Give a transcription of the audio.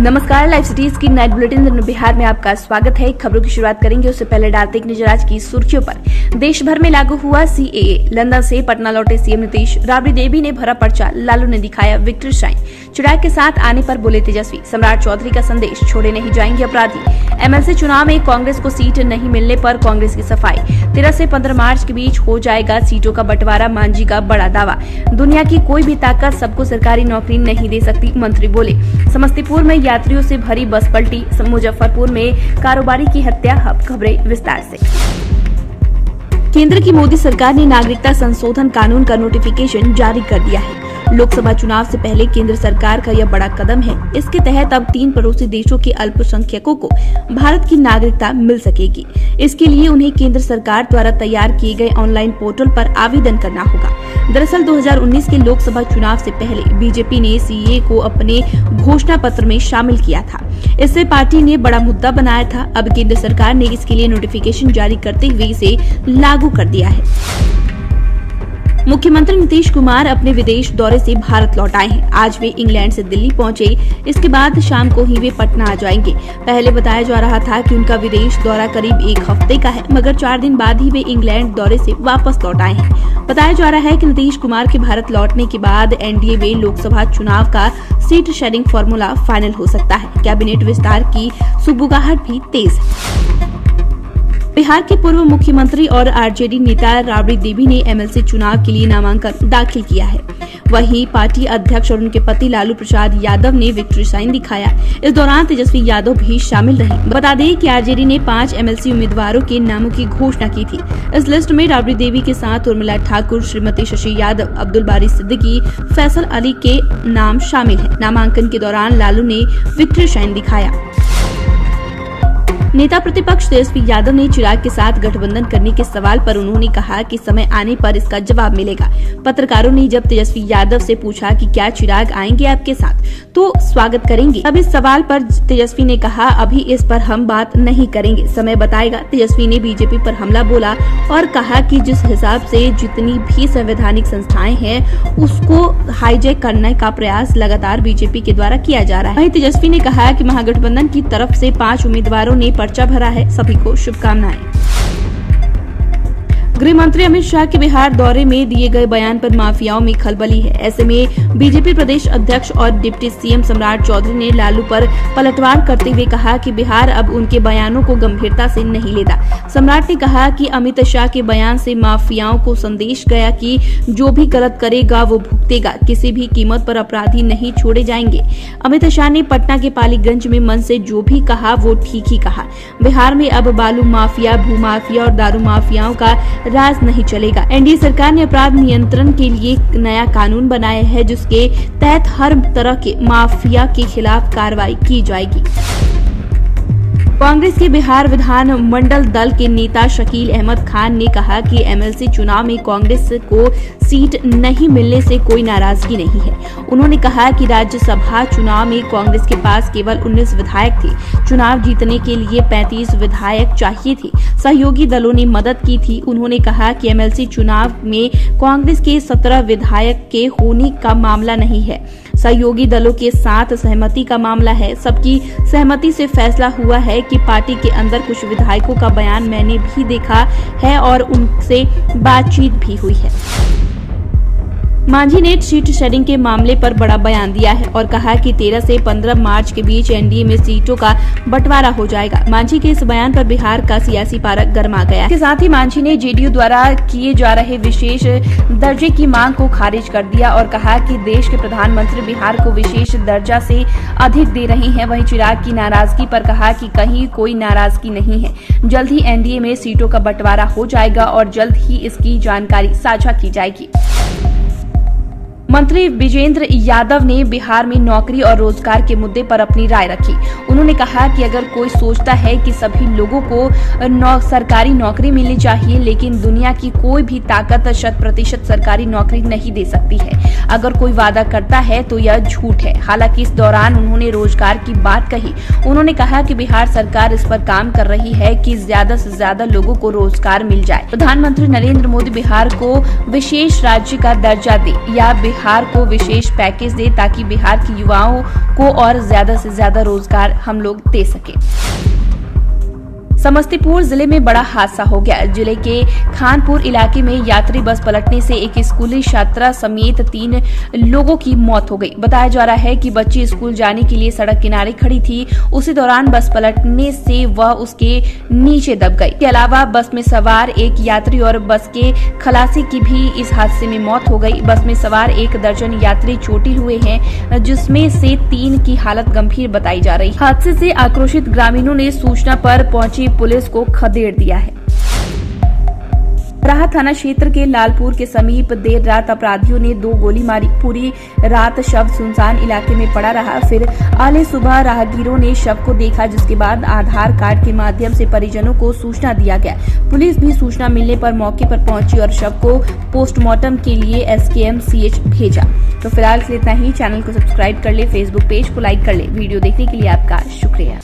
नमस्कार, live cities की night bulletin Bihar में आपका स्वागत है। खबरों की शुरुआत करेंगे उससे पहले डालते एक नजर आज की सुर्खियों पर। देश भर में लागू हुआ सीएए, लंदन से पटना लौटे सीएम नीतीश, राबड़ी देवी ने भरा पर्चा, लालू ने दिखाया विक्ट्री साइन। चिराग के साथ आने पर बोले तेजस्वी, सम्राट चौधरी का संदेश, छोड़े नहीं जाएंगे अपराधी। एमएलसी चुनाव में कांग्रेस को सीट नहीं मिलने पर कांग्रेस की सफाई। 13 से 15 मार्च के बीच हो जाएगा सीटों का बंटवारा, मांझी का बड़ा दावा। दुनिया की कोई भी ताकत सबको सरकारी नौकरी नहीं दे सकती, मंत्री बोले। समस्तीपुर में यात्रियों से भरी बस पलटी, मुजफ्फरपुर में कारोबारी की हत्या। अब खबरें विस्तार से। केंद्र की मोदी सरकार ने नागरिकता संशोधन कानून का नोटिफिकेशन जारी कर दिया है। लोकसभा चुनाव से पहले केंद्र सरकार का यह बड़ा कदम है। इसके तहत अब 3 पड़ोसी देशों के अल्पसंख्यकों को भारत की नागरिकता मिल सकेगी। इसके लिए उन्हें केंद्र सरकार द्वारा तैयार किए गए ऑनलाइन पोर्टल पर आवेदन करना होगा। दरअसल 2019 के लोकसभा चुनाव से पहले बीजेपी ने सीएए को अपने घोषणा पत्र में शामिल किया था। इससे पार्टी ने बड़ा मुद्दा बनाया था। अब केंद्र सरकार ने इसके लिए नोटिफिकेशन जारी करते हुए इसे लागू कर दिया है। मुख्यमंत्री नीतीश कुमार अपने विदेश दौरे से भारत लौट आए हैं। आज वे इंग्लैंड से दिल्ली पहुंचे। इसके बाद शाम को ही वे पटना आ जाएंगे। पहले बताया जा रहा था कि उनका विदेश दौरा करीब 1 हफ्ते का है, मगर 4 दिन बाद ही वे इंग्लैंड दौरे से वापस लौट आए हैं। बताया जा रहा है कि नीतीश कुमार के भारत लौटने के बाद एनडीए में लोकसभा चुनाव का सीट शेयरिंग फॉर्मूला फाइनल हो सकता है। कैबिनेट विस्तार की सुगबुगाहट भी तेज है। बिहार के पूर्व मुख्यमंत्री और आरजेडी नेता राबड़ी देवी ने एमएलसी चुनाव के लिए नामांकन दाखिल किया है। वहीं पार्टी अध्यक्ष और उनके पति लालू प्रसाद यादव ने विक्ट्री साइन दिखाया। इस दौरान तेजस्वी यादव भी शामिल रहे। बता दें कि आरजेडी ने 5 एमएलसी उम्मीदवारों के नामों की घोषणा की थी। इस लिस्ट में राबड़ी देवी के साथ उर्मिला ठाकुर, श्रीमती शशि यादव, अब्दुल बारी सिद्दीकी, फैसल अली के नाम शामिल हैं। नामांकन के दौरान लालू ने विक्ट्री साइन दिखाया। नेता प्रतिपक्ष तेजस्वी यादव ने चिराग के साथ गठबंधन करने के सवाल पर उन्होंने कहा कि समय आने पर इसका जवाब मिलेगा। पत्रकारों ने जब तेजस्वी यादव से पूछा कि क्या चिराग आएंगे आपके साथ, तो स्वागत करेंगे। अब इस सवाल पर तेजस्वी ने कहा, अभी इस पर हम बात नहीं करेंगे, समय बताएगा। तेजस्वी ने बीजेपी पर हमला बोला और कहा कि जिस हिसाब से जितनी भी संवैधानिक संस्थाएं हैं उसको हाईजैक करने का प्रयास लगातार बीजेपी के द्वारा किया जा रहा है। वहीं तेजस्वी ने कहा कि महागठबंधन की तरफ से 5 उम्मीदवारों ने पर्चा भरा है, सभी को शुभकामनाएं। गृह मंत्री अमित शाह के बिहार दौरे में दिए गए बयान पर माफियाओं में खलबली है। ऐसे में बीजेपी प्रदेश अध्यक्ष और डिप्टी सीएम सम्राट चौधरी ने लालू पर पलटवार करते हुए कहा कि बिहार अब उनके बयानों को गंभीरता से नहीं लेता। सम्राट ने कहा कि अमित शाह के बयान से माफियाओं को संदेश गया कि जो भी गलत करेगा वो भुगतेगा, किसी भी कीमत पर अपराधी नहीं छोड़े जाएंगे। अमित शाह ने पटना के पालीगंज में मन से जो भी कहा वो ठीक ही कहा। बिहार में अब बालू माफिया, भूमाफिया और दारू माफियाओं का राज नहीं चलेगा। एनडीए सरकार ने अपराध नियंत्रण के लिए नया कानून बनाया है, जिसके तहत हर तरह के माफिया के खिलाफ कार्रवाई की जाएगी। कांग्रेस के बिहार विधान मंडल दल के नेता शकील अहमद खान ने कहा कि एमएलसी चुनाव में कांग्रेस को सीट नहीं मिलने से कोई नाराजगी नहीं है। उन्होंने कहा कि राज्यसभा चुनाव में कांग्रेस के पास केवल 19 विधायक थे। चुनाव जीतने के लिए 35 विधायक चाहिए थे। सहयोगी दलों ने मदद की थी। उन्होंने कहा कि एमएलसी चुनाव में कांग्रेस के 17 विधायक के होने का मामला नहीं है, सहयोगी दलों के साथ सहमति का मामला है। सबकी सहमति से फैसला हुआ है कि पार्टी के अंदर कुछ विधायकों का बयान मैंने भी देखा है और उनसे बातचीत भी हुई है। मांझी ने सीट शेयरिंग के मामले पर बड़ा बयान दिया है और कहा कि 13 से 15 मार्च के बीच एनडीए में सीटों का बंटवारा हो जाएगा। मांझी के इस बयान पर बिहार का सियासी पारा गर्मा गया। इसके साथ ही मांझी ने जेडीयू द्वारा किए जा रहे विशेष दर्जे की मांग को खारिज कर दिया और कहा कि देश के प्रधानमंत्री बिहार को विशेष दर्जा से अधिक दे रहे हैं। वहीं चिराग की नाराजगी पर कहा कि कहीं कोई नाराजगी नहीं है, जल्द ही एनडीए में सीटों का बंटवारा हो जाएगा और जल्द ही इसकी जानकारी साझा की जाएगी। मंत्री विजेंद्र यादव ने बिहार में नौकरी और रोजगार के मुद्दे पर अपनी राय रखी। उन्होंने कहा कि अगर कोई सोचता है कि सभी लोगों को सरकारी नौकरी मिलनी चाहिए, लेकिन दुनिया की कोई भी ताकत 100% सरकारी नौकरी नहीं दे सकती है। अगर कोई वादा करता है तो यह झूठ है। हालांकि इस दौरान उन्होंने रोजगार की बात कही। उन्होंने कहा कि बिहार सरकार इस पर काम कर रही है कि ज्यादा से ज्यादा लोगों को रोजगार मिल जाए। प्रधानमंत्री नरेंद्र मोदी बिहार को विशेष राज्य का दर्जा दे या बिहार बिहार को विशेष पैकेज दे ताकि बिहार के युवाओं को और ज्यादा से ज्यादा रोजगार हम लोग दे सके। समस्तीपुर जिले में बड़ा हादसा हो गया। जिले के खानपुर इलाके में यात्री बस पलटने से एक स्कूली छात्रा समेत 3 लोगों की मौत हो गई। बताया जा रहा है कि बच्ची स्कूल जाने के लिए सड़क किनारे खड़ी थी। उसी दौरान बस पलटने से वह उसके नीचे दब गई। इसके अलावा बस में सवार एक यात्री और बस के खलासी की भी इस हादसे में मौत हो गई। बस में सवार 1 दर्जन यात्री चोटिल हुए हैं, जिसमें से 3 की हालत गंभीर बताई जा रही है। हादसे से आक्रोशित ग्रामीणों ने सूचना पर पहुंची पुलिस को खदेड़ दिया है। राह थाना क्षेत्र के लालपुर के समीप देर रात अपराधियों ने 2 गोली मारी। पूरी रात शव सुनसान इलाके में पड़ा रहा। फिर आले सुबह राहगीरों ने शव को देखा, जिसके बाद आधार कार्ड के माध्यम से परिजनों को सूचना दिया गया। पुलिस भी सूचना मिलने पर मौके पर पहुंची और शव को पोस्टमार्टम के लिए SKMCH भेजा। तो फिलहाल के लिए इतना ही। चैनल को सब्सक्राइब कर ले, फेसबुक पेज को लाइक कर ले। वीडियो देखने के लिए आपका शुक्रिया।